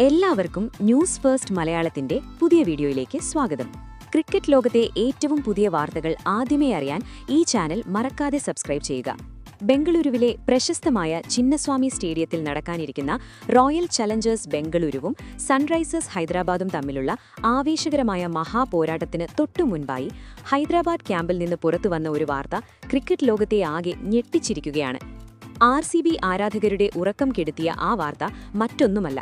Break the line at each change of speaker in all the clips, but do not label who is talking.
എല്ലാവർക്കും news first മലയാളത്തിന്റെ പുതിയ വീഡിയോയിലേക്ക് സ്വാഗതം. ക്രിക്കറ്റ് ലോകത്തെ ഏറ്റവും പുതിയ വാർത്തകൾ ആദ്യമേ അറിയാൻ ഈ ചാനൽ മറക്കാതെ സബ്സ്ക്രൈബ് ചെയ്യുക. ബംഗളൂരുവിലെ പ്രശസ്തമായ ചിന്നസ്വാമി സ്റ്റേഡിയത്തിൽ നടക്കാനിരിക്കുന്ന റോയൽ ചലഞ്ചേഴ്സ് ബംഗളൂരുവും സൺറൈസേഴ്സ് ഹൈദരാബാദും തമ്മിലുള്ള ആവേശകരമായ മഹാപോരാട്ടത്തിന് തൊട്ടുമുൻപായി ഹൈദരാബാദ് ക്യാമ്പിൽ നിന്ന് പുറത്തുവന്ന ഒരു വാർത്ത ക്രിക്കറ്റ് ലോകത്തെ ആകെ ഞെട്ടിച്ചിരിക്കുകയാണ്. RCB ആരാധകരുടെ ഉറക്കം കെടുത്തിയ ആ വാർത്ത മറ്റൊന്നുമല്ല,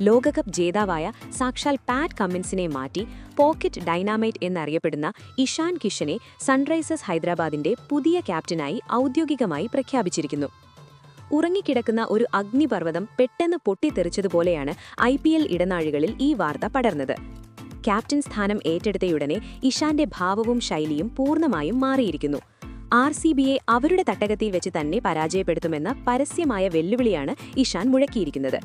ലോകകപ്പ് ജേതാവായ സാക്ഷാൽ പാറ്റ് കമ്മിൻസിനെ മാറ്റി പോക്കറ്റ് ഡൈനാമൈറ്റ് എന്നറിയപ്പെടുന്ന ഇഷാൻ കിഷനെ സൺറൈസേഴ്സ് ഹൈദരാബാദിന്റെ പുതിയ ക്യാപ്റ്റനായി ഔദ്യോഗികമായി പ്രഖ്യാപിച്ചിരിക്കുന്നു. ഉറങ്ങിക്കിടക്കുന്ന ഒരു അഗ്നിപർവ്വതം പെട്ടെന്ന് പൊട്ടിത്തെറിച്ചതുപോലെയാണ് IPL ഇടനാഴികളിൽ ഈ വാർത്ത പടർന്നത്. ക്യാപ്റ്റൻ സ്ഥാനം ഏറ്റെടുത്തയുടനെ ഇഷാന്റെ ഭാവവും ശൈലിയും പൂർണ്ണമായും മാറിയിരിക്കുന്നു. RCBയെ അവരുടെ തട്ടകത്തിൽ വെച്ച് തന്നെ പരാജയപ്പെടുത്തുമെന്ന പരസ്യമായ വെല്ലുവിളിയാണ് ഇഷാൻ മുഴക്കിയിരിക്കുന്നത്.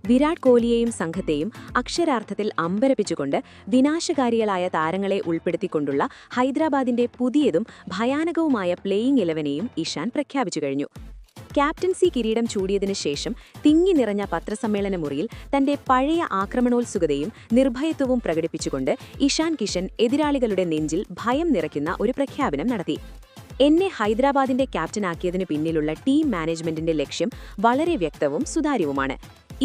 വിരാട് കോഹ്ലിയെയും സംഘത്തെയും അക്ഷരാർത്ഥത്തിൽ അമ്പരപ്പിച്ചുകൊണ്ട് വിനാശകാരികളായ താരങ്ങളെ ഉൾപ്പെടുത്തിക്കൊണ്ടുള്ള ഹൈദരാബാദിന്റെ പുതിയതും ഭയാനകവുമായ പ്ലേയിംഗ് 11നെയും ഇഷാൻ പ്രഖ്യാപിച്ചു കഴിഞ്ഞു. ക്യാപ്റ്റൻസി കിരീടം ചൂടിയതിനു ശേഷം തിങ്ങി നിറഞ്ഞ പത്രസമ്മേളന മുറിയിൽ തന്റെ പഴയ ആക്രമണോത്സുകതയും നിർഭയത്വവും പ്രകടിപ്പിച്ചുകൊണ്ട് ഇഷാൻ കിഷൻ എതിരാളികളുടെ നെഞ്ചിൽ ഭയം നിറയ്ക്കുന്ന ഒരു പ്രഖ്യാപനം നടത്തി. എന്നെ ഹൈദരാബാദിന്റെ ക്യാപ്റ്റനാക്കിയതിനു പിന്നിലുള്ള ടീം മാനേജ്മെന്റിന്റെ ലക്ഷ്യം വളരെ വ്യക്തവും സുതാര്യവുമാണ്.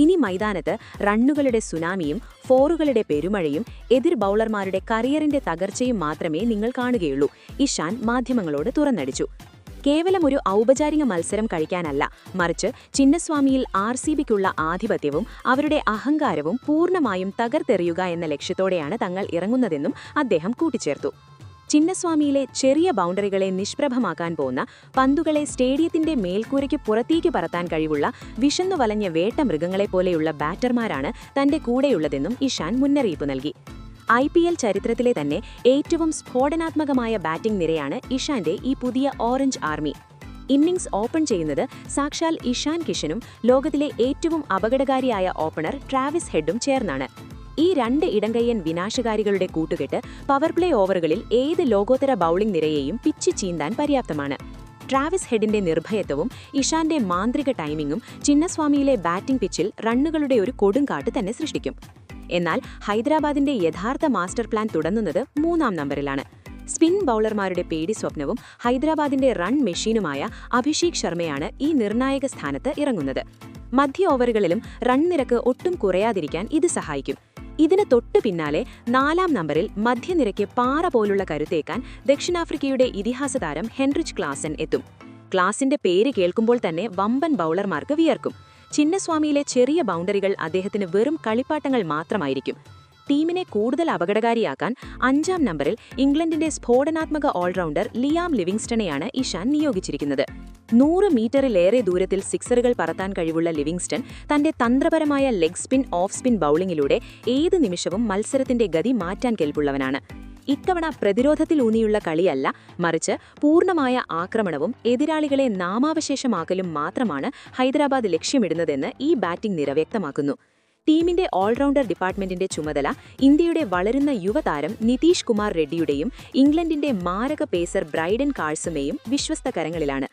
ഇനി മൈതാനത്ത് റണ്ണുകളുടെ സുനാമിയും ഫോറുകളുടെ പെരുമഴയും എതിർ ബൌളർമാരുടെ കരിയറിന്റെ തകർച്ചയും മാത്രമേ നിങ്ങൾ കാണുകയുള്ളൂ, ഇഷാൻ മാധ്യമങ്ങളോട് തുറന്നടിച്ചു. കേവലം ഒരു ഔപചാരിക മത്സരം കഴിക്കാനല്ല, മറിച്ച് ചിന്നസ്വാമിയിൽ RCBക്കുള്ള ആധിപത്യവും അവരുടെ അഹങ്കാരവും പൂർണ്ണമായും തകർത്തെറിയുക എന്ന ലക്ഷ്യത്തോടെയാണ് തങ്ങൾ ഇറങ്ങുന്നതെന്നും അദ്ദേഹം കൂട്ടിച്ചേർത്തു. ചിന്നസ്വാമിയിലെ ചെറിയ ബൗണ്ടറികളെ നിഷ്പ്രഭമാക്കാൻ പോകുന്ന പന്തുകളെ സ്റ്റേഡിയത്തിന്റെ മേൽക്കൂരയ്ക്ക് പുറത്തേക്ക് പറത്താൻ കഴിവുള്ള വിശന്നു വലഞ്ഞ വേട്ടമൃഗങ്ങളെപ്പോലെയുള്ള ബാറ്റർമാരാണ് തന്റെ കൂടെയുള്ളതെന്നും ഇഷാൻ മുന്നറിയിപ്പ് നൽകി. IPL ചരിത്രത്തിലെ തന്നെ ഏറ്റവും സ്ഫോടനാത്മകമായ ബാറ്റിംഗ് നിരയാണ് ഇഷാന്റെ ഈ പുതിയ ഓറഞ്ച് ആർമി. ഇന്നിംഗ്സ് ഓപ്പൺ ചെയ്യുന്നത് സാക്ഷാൽ ഇഷാൻ കിഷനും ലോകത്തിലെ ഏറ്റവും അപകടകാരിയായ ഓപ്പണർ ട്രാവിസ് ഹെഡും ചേർന്നാണ്. ഈ രണ്ട് ഇടംകയ്യൻ വിനാശകാരികളുടെ കൂട്ടുകെട്ട് പവർ പ്ലേ ഓവറുകളിൽ ഏത് ലോകോത്തര ബൌളിംഗ് നിരയെയും പിച്ച് ചീന്താൻ പര്യാപ്തമാണ്. ട്രാവിസ് ഹെഡിന്റെ നിർഭയത്വവും ഇഷാന്റെ മാന്ത്രിക ടൈമിംഗും ചിന്നസ്വാമിയിലെ ബാറ്റിംഗ് പിച്ചിൽ റണ്ണുകളുടെ ഒരു കൊടുങ്കാട്ട് തന്നെ സൃഷ്ടിക്കും. എന്നാൽ ഹൈദരാബാദിന്റെ യഥാർത്ഥ മാസ്റ്റർ പ്ലാൻ തുടങ്ങുന്നത് 3-ാം നമ്പറിലാണ്. സ്പിൻ ബൌളർമാരുടെ പേടി സ്വപ്നവും ഹൈദരാബാദിന്റെ റൺ മെഷീനുമായ അഭിഷേക് ശർമ്മയാണ് ഈ നിർണായക സ്ഥാനത്ത് ഇറങ്ങുന്നത്. മധ്യ ഓവറുകളിലും റൺ നിരക്ക് ഒട്ടും കുറയാതിരിക്കാൻ ഇത് സഹായിക്കും. ഇതിന് തൊട്ടു പിന്നാലെ 4-ാം നമ്പറിൽ മധ്യനിരയ്ക്ക് പാറ പോലുള്ള കരുത്തേക്കാൻ ദക്ഷിണാഫ്രിക്കയുടെ ഇതിഹാസ താരം ഹെൻറിച്ച് ക്ലാസൻ എത്തും. ക്ലാസിന്റെ പേര് കേൾക്കുമ്പോൾ തന്നെ വമ്പൻ ബൌളർമാർക്ക് വിയർക്കും. ചിന്നസ്വാമിയിലെ ചെറിയ ബൗണ്ടറികൾ അദ്ദേഹത്തിന് വെറും കളിപ്പാട്ടങ്ങൾ മാത്രമായിരിക്കും. ടീമിനെ കൂടുതൽ അപകടകാരിയാക്കാൻ 5-ാം നമ്പറിൽ ഇംഗ്ലണ്ടിന്റെ സ്ഫോടനാത്മക ഓൾറൗണ്ടർ ലിയാം ലിവിങ്സ്റ്റണെയാണ് ഇഷാൻ നിയോഗിച്ചിരിക്കുന്നത്. 100 മീറ്ററിലേറെ ദൂരത്തിൽ സിക്സറുകൾ പറത്താൻ കഴിവുള്ള ലിവിങ്സ്റ്റൺ തന്റെ തന്ത്രപരമായ ലെഗ് സ്പിൻ ഓഫ് സ്പിൻ ബൌളിംഗിലൂടെ ഏത് നിമിഷവും മത്സരത്തിന്റെ ഗതി മാറ്റാൻ കെൽപ്പുള്ളവനാണ്. ഇത്തവണ പ്രതിരോധത്തിൽ ഊന്നിയുള്ള കളിയല്ല, മറിച്ച് പൂർണ്ണമായ ആക്രമണവും എതിരാളികളെ നാമാവശേഷമാക്കലും മാത്രമാണ് ഹൈദരാബാദ് ലക്ഷ്യമിടുന്നതെന്ന് ഈ ബാറ്റിംഗ് നിര വ്യക്തമാക്കുന്നു. ടീമിന്റെ ഓൾറൗണ്ടർ ഡിപ്പാർട്ട്മെന്റിന്റെ ചുമതല ഇന്ത്യയുടെ വളരുന്ന യുവതാരം നിതീഷ് കുമാർ റെഡ്ഡിയുടെയും ഇംഗ്ലണ്ടിന്റെ മാരക പേസർ ബ്രൈഡൻ കാൾസുമേയും വിശ്വസ്ത കരങ്ങളിലാണ്.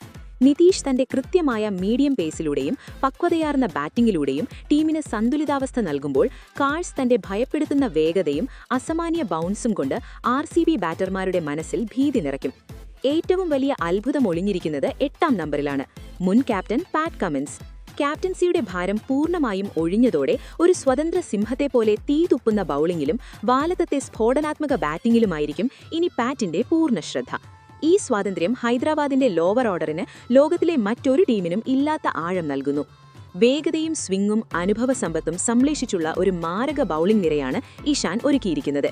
നിതീഷ് തന്റെ കൃത്യമായ മീഡിയം പേസിലൂടെയും പക്വതയാർന്ന ബാറ്റിംഗിലൂടെയും ടീമിന് സന്തുലിതാവസ്ഥ നൽകുമ്പോൾ, കാൾസ് തന്റെ ഭയപ്പെടുത്തുന്ന വേഗതയും അസാമാന്യ ബൗൺസും കൊണ്ട് RCB ബാറ്റർമാരുടെ മനസ്സിൽ ഭീതി നിറയ്ക്കും. ഏറ്റവും വലിയ അത്ഭുതം ഒളിഞ്ഞിരിക്കുന്നത് 8-ാം നമ്പറിലാണ്. മുൻ ക്യാപ്റ്റൻ പാറ്റ് കമ്മിൻസ്. ക്യാപ്റ്റൻസിയുടെ ഭാരം പൂർണ്ണമായും ഒഴിഞ്ഞതോടെ ഒരു സ്വതന്ത്ര സിംഹത്തെപ്പോലെ തീ തുപ്പുന്ന ബൌളിംഗിലും വാലത്തത്തെ സ്ഫോടനാത്മക ബാറ്റിംഗിലുമായിരിക്കും ഇനി പാറ്റിന്റെ പൂർണ്ണ ശ്രദ്ധ. ഈ സ്വാതന്ത്ര്യം ഹൈദരാബാദിന്റെ ലോവർ ഓർഡറിന് ലോകത്തിലെ മറ്റൊരു ടീമിനും ഇല്ലാത്ത ആഴം നൽകുന്നു. വേഗതയും സ്വിംഗും അനുഭവസമ്പത്തും സംശ്ലേഷിച്ചുള്ള ഒരു മാരക ബൌളിംഗ് നിരയാണ് ഇഷാൻ ഒരുക്കിയിരിക്കുന്നത്.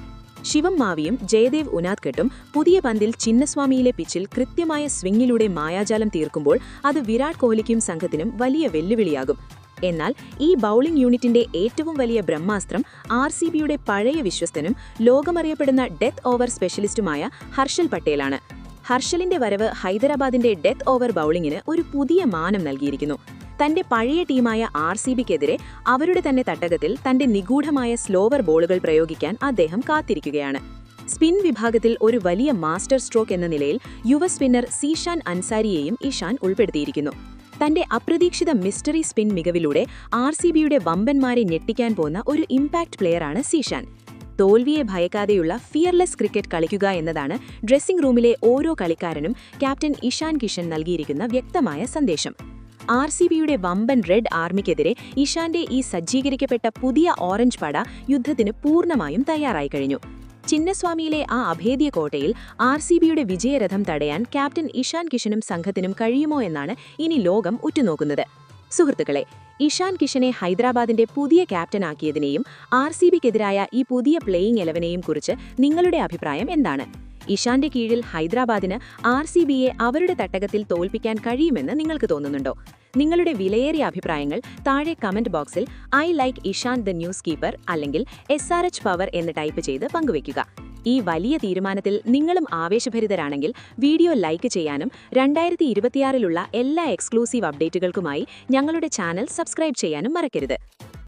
ശിവം മാവിയും ജയദേവ് ഉനാദ്കട്ടും പുതിയ പന്തിൽ ചിന്നസ്വാമിയിലെ പിച്ചിൽ കൃത്യമായ സ്വിംഗിലൂടെ മായാജാലം തീർക്കുമ്പോൾ അത് വിരാട് കോഹ്ലിക്കും സംഘത്തിനും വലിയ വെല്ലുവിളിയാകും. എന്നാൽ ഈ ബൌളിംഗ് യൂണിറ്റിന്റെ ഏറ്റവും വലിയ ബ്രഹ്മാസ്ത്രം RCBയുടെ പഴയ വിശ്വസ്തനും ലോകമറിയപ്പെടുന്ന ഡെത്ത് ഓവർ സ്പെഷ്യലിസ്റ്റുമായ ഹർഷൽ പട്ടേലാണ്. ഹർഷലിന്റെ വരവ് ഹൈദരാബാദിന്റെ ഡെത്ത് ഓവർ ബൌളിംഗിന് ഒരു പുതിയ മാനം നൽകിയിരിക്കുന്നു. തന്റെ പഴയ ടീമായ RCBക്കെതിരെ അവരുടെ തന്നെ തട്ടകത്തിൽ തന്റെ നിഗൂഢമായ സ്ലോവർ ബോളുകൾ പ്രയോഗിക്കാൻ അദ്ദേഹം കാത്തിരിക്കുകയാണ്. സ്പിൻ വിഭാഗത്തിൽ ഒരു വലിയ മാസ്റ്റർ സ്ട്രോക്ക് എന്ന നിലയിൽ യുവ സ്പിന്നർ സീഷാൻ അൻസാരിയെയും ഇഷാൻ ഉൾപ്പെടുത്തിയിരിക്കുന്നു. തന്റെ അപ്രതീക്ഷിത മിസ്റ്ററി സ്പിൻ മികവിലൂടെ RCBയുടെ വമ്പന്മാരെ ഞെട്ടിക്കാൻ പോന്ന ഒരു ഇംപാക്ട് പ്ലെയറാണ് സീഷാൻ. തോൽവിയെ ഭയക്കാതെയുള്ള ഫിയർലെസ് ക്രിക്കറ്റ് കളിക്കുക എന്നതാണ് ഡ്രസ്സിംഗ് റൂമിലെ ഓരോ കളിക്കാരനും ക്യാപ്റ്റൻ ഇഷാൻ കിഷൻ നൽകിയിരിക്കുന്ന വ്യക്തമായ സന്ദേശം. RCBയുടെ വമ്പൻ റെഡ് ആർമിക്കെതിരെ ഇഷാന്റെ ഈ സജ്ജീകരിക്കപ്പെട്ട പുതിയ ഓറഞ്ച് പട യുദ്ധത്തിന് പൂർണ്ണമായും തയ്യാറായി കഴിഞ്ഞു. ചിന്നസ്വാമിയിലെ ആ അഭേദ്യ കോട്ടയിൽ RCBയുടെ വിജയരഥം തടയാൻ ക്യാപ്റ്റൻ ഇഷാൻ കിഷനും സംഘത്തിനും കഴിയുമോ എന്നാണ് ഇനി ലോകം ഉറ്റുനോക്കുന്നത്. സുഹൃത്തുക്കളെ, ഇഷാൻ കിഷനെ ഹൈദരാബാദിന്റെ പുതിയ ക്യാപ്റ്റനാക്കിയതിനെയും RCBക്കെതിരായ ഈ പുതിയ പ്ലേയിങ് 11നെയും കുറിച്ച് നിങ്ങളുടെ അഭിപ്രായം എന്താണ്? ഇഷാന്റെ കീഴിൽ ഹൈദരാബാദിന് RCBയെ അവരുടെ തട്ടകത്തിൽ തോൽപ്പിക്കാൻ കഴിയുമെന്ന് നിങ്ങൾക്ക് തോന്നുന്നുണ്ടോ? നിങ്ങളുടെ വിലയേറിയ അഭിപ്രായങ്ങൾ താഴെ കമന്റ് ബോക്സിൽ I like Ishan the news keeper അല്ലെങ്കിൽ SRH പവർ എന്ന് ടൈപ്പ് ചെയ്ത് പങ്കുവയ്ക്കുക. ഈ വലിയ തീരുമാനത്തിൽ നിങ്ങളും ആവേശഭരിതരാണെങ്കിൽ വീഡിയോ ലൈക്ക് ചെയ്യാനും 2026ലുള്ള എല്ലാ എക്സ്ക്ലൂസീവ് അപ്ഡേറ്റുകൾക്കുമായി ഞങ്ങളുടെ ചാനൽ സബ്സ്ക്രൈബ് ചെയ്യാനും മറക്കരുത്.